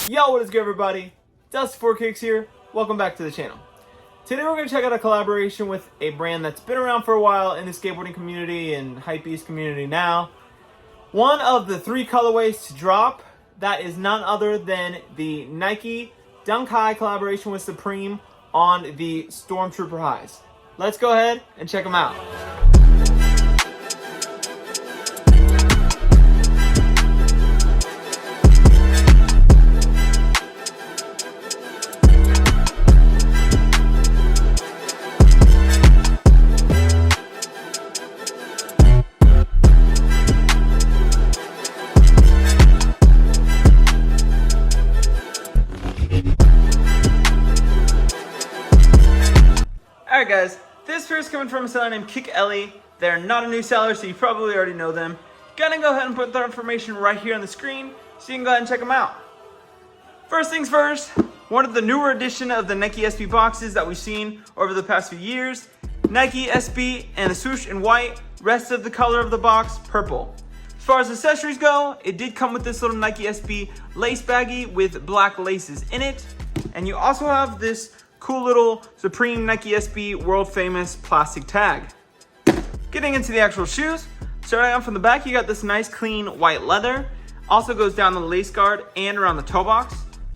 Yo, what is good, everybody? Dust4Kicks here. Welcome back to the channel. Today we're going to check out a collaboration with a brand that's been around for a while in the skateboarding community and hypebeast community now. One of the 3 colorways to drop, that is none other than the Nike Dunk High collaboration with Supreme on the Stormtrooper highs. Let's go ahead and check them out. Alright guys, this pair is coming from a seller named Kick Ellie. They're not a new seller, so you probably already know them. Gonna go ahead and put their information right here on the screen, so you can go ahead and check them out. First things first, one of the newer edition of the Nike SB boxes that we've seen over the past few years. Nike SB and the swoosh in white, rest of the color of the box, purple. As far as accessories go, it did come with this little Nike SB lace baggie with black laces in it. And you also have this cool little Supreme Nike SB world famous plastic tag. Getting into the actual shoes, starting out from the back, you got this nice clean white leather. Also goes down the lace guard and around the toe box.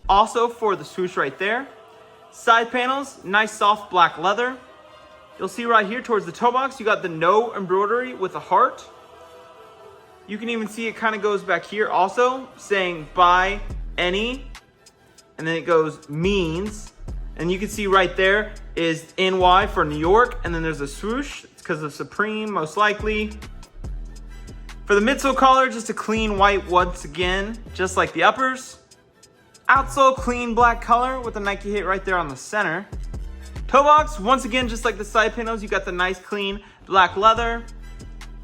Also for the swoosh right there. Side panels, nice soft black leather. You'll see right here towards the toe box, you got the no embroidery with a heart. You can even see it kind of goes back here also, saying buy any, and then it goes means. And you can see right there is NY for New York, and then there's a swoosh. It's because of Supreme, most likely. For the midsole collar, just a clean white once again, just like the uppers. Outsole, clean black color with the Nike hit right there on the center. Toe box, once again, just like the side panels, you got the nice clean black leather.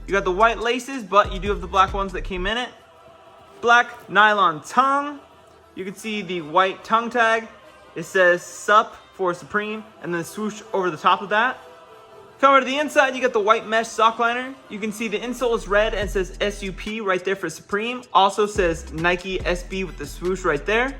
You got the white laces, but you do have the black ones that came in it. Black nylon tongue. You can see the white tongue tag. It says SUP for Supreme, and then the swoosh over the top of that. Come over to the inside, you got the white mesh sock liner. You can see the insole is red and says SUP right there for Supreme. Also says Nike SB with the swoosh right there.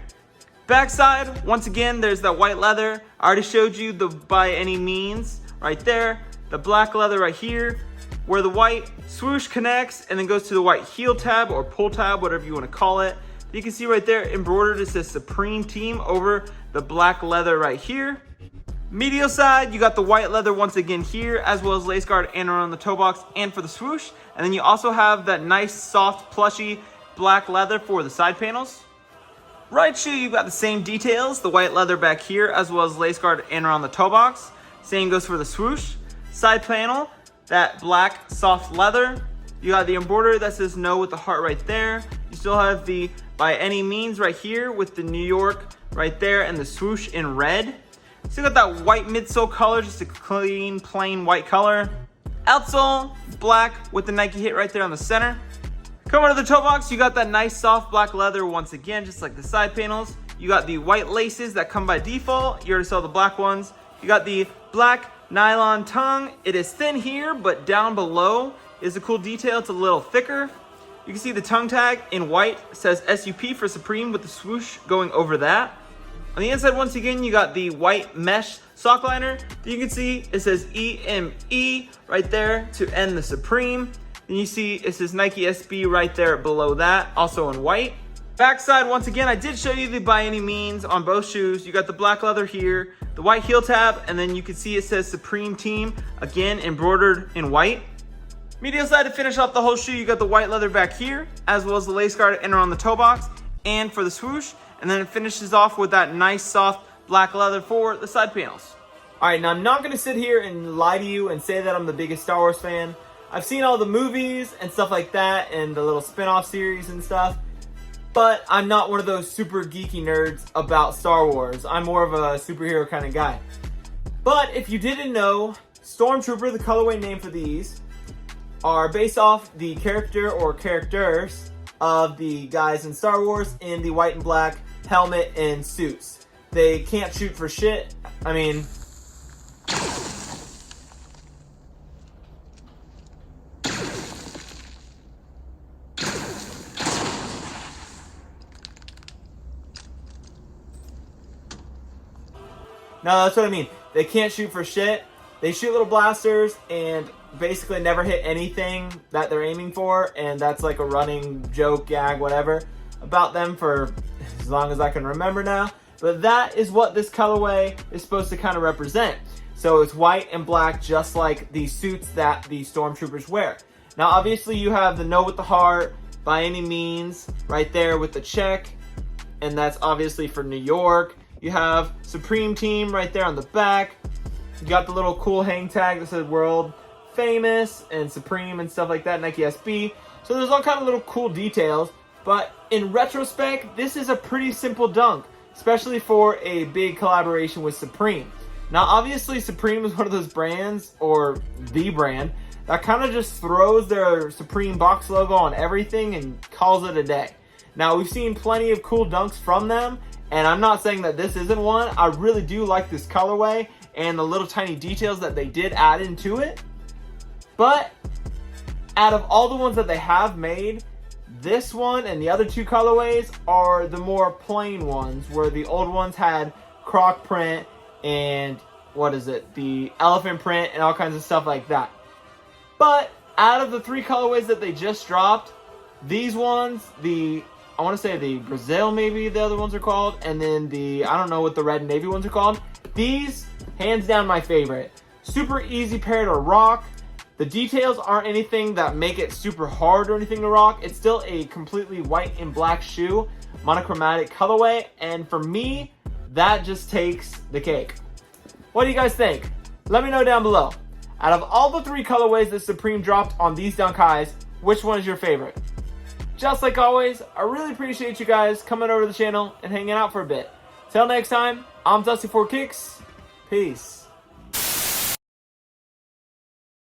Backside, once again, there's that white leather. I already showed you the by any means right there. The black leather right here, where the white swoosh connects and then goes to the white heel tab or pull tab, whatever you want to call it. You can see right there embroidered, it says Supreme Team over the black leather right here. Medial side, you got the white leather once again here, as well as lace guard and around the toe box and for the swoosh. And then you also have that nice soft plushy black leather for the side panels. Right shoe, you've got the same details, the white leather back here, as well as lace guard and around the toe box. Same goes for the swoosh. Side panel, that black soft leather. You got the embroidery that says no with the heart right there. You still have the by any means right here with the New York right there and the swoosh in red. Still got that white midsole color, just a clean, plain white color. Outsole, black with the Nike hit right there on the center. Coming to the toe box, you got that nice soft black leather once again, just like the side panels. You got the white laces that come by default. You already saw the black ones. You got the black nylon tongue. It is thin here, but down below is a cool detail. It's a little thicker. You can see the tongue tag in white says SUP for Supreme with the swoosh going over that. On the inside, once again, you got the white mesh sock liner. You can see it says EME right there to end the Supreme. Then you see it says Nike SB right there below that, also in white. Backside, once again, I did show you the by any means on both shoes. You got the black leather here, the white heel tab, and then you can see it says Supreme Team, again embroidered in white. Medial side, to finish off the whole shoe, you got the white leather back here, as well as the lace guard and around the toe box, and for the swoosh. And then it finishes off with that nice soft black leather for the side panels. Alright, now I'm not going to sit here and lie to you and say that I'm the biggest Star Wars fan. I've seen all the movies and stuff like that, and the little spin-off series and stuff. But I'm not one of those super geeky nerds about Star Wars. I'm more of a superhero kind of guy. But if you didn't know, Stormtrooper, the colorway name for these, are based off the character or characters of the guys in Star Wars in the white and black helmet and suits. They can't shoot for shit. I mean, No, that's what I mean. They can't shoot for shit. They shoot little blasters and basically never hit anything that they're aiming for, and that's like a running joke, gag, whatever, about them for as long as I can remember now. But that is what this colorway is supposed to kind of represent. So it's white and black, just like the suits that the stormtroopers wear. Now, obviously, you have the no with the heart, by any means, right there with the check, and that's obviously for New York. You have Supreme Team right there on the back. You got the little cool hang tag that says World Famous and Supreme and stuff like that, Nike SB. So there's all kind of little cool details, but in retrospect, this is a pretty simple dunk, especially for a big collaboration with Supreme. Now, obviously, Supreme is one of those brands, or the brand, that kind of just throws their Supreme box logo on everything and calls it a day. Now, we've seen plenty of cool dunks from them, and I'm not saying that this isn't one. I really do like this colorway and the little tiny details that they did add into it. But out of all the ones that they have made, this one and the other two colorways are the more plain ones, where the old ones had croc print and the elephant print and all kinds of stuff like that. But out of the three colorways that they just dropped, these ones, I want to say the Brazil, maybe the other ones are called, and then I don't know what the red and navy ones are called. These, hands down, my favorite. Super easy pair to rock. The details aren't anything that make it super hard or anything to rock. It's still a completely white and black shoe, monochromatic colorway, and for me, that just takes the cake. What do you guys think? Let me know down below. Out of all the three colorways that Supreme dropped on these Dunk Highs, which one is your favorite? Just like always, I really appreciate you guys coming over to the channel and hanging out for a bit. Till next time, I'm Dusty4Kicks. Peace.